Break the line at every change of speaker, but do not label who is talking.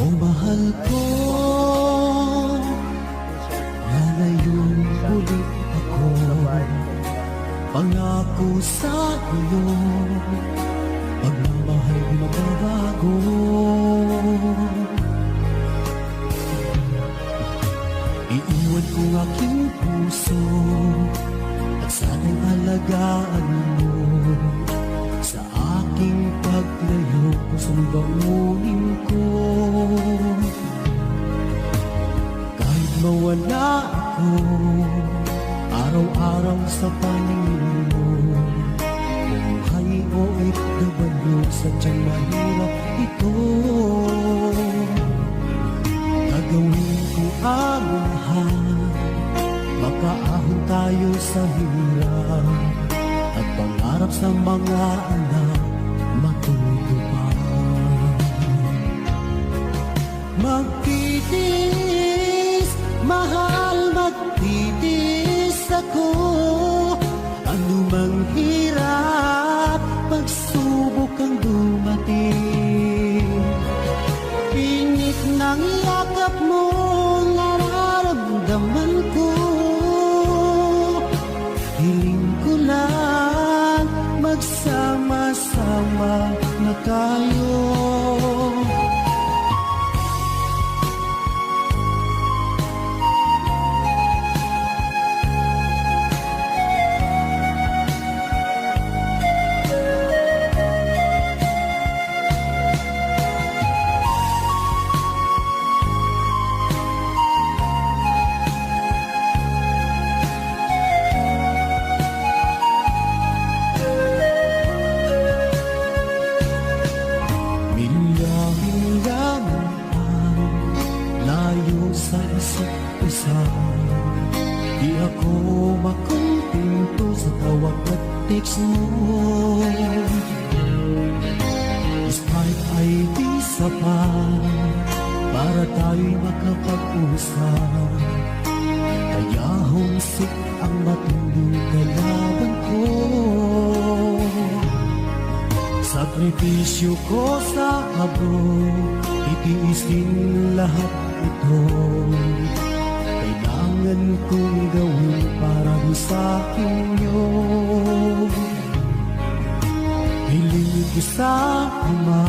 O mahal ko, ngayon ulit ako pangako sa iyo, pagmamahal di magbabago. Iiwan ko aking puso at sana'y alagaan mo. Sa aking paglayo, pusong bangunin ko. Kahit mawala ako, araw-araw sa paningin mo. Buhay o OFW, sadyang mahirap ito. Gagawin ko ang lahat, makaahon tayo sa hirap, at pangarap sa mga anak matutupad. Magtitiis, mahal, magtitiis ako. Anumang hirap, pagsubok ang dumating. Init ng yakap mo, nararamdaman ko. Hiling ko lang, magsama-sama na tayo. Sa isa't isa, di ako makontento sa tawag at text mo. Skype ay di sapat para tayo'y makapag-usap. Kaya homesick ang matinding kalaban ko. Sakripisyo ko sa abroad, itiisin lahat ito. Kailangan kong gawin para sa inyo. Hiling ko sa Ama,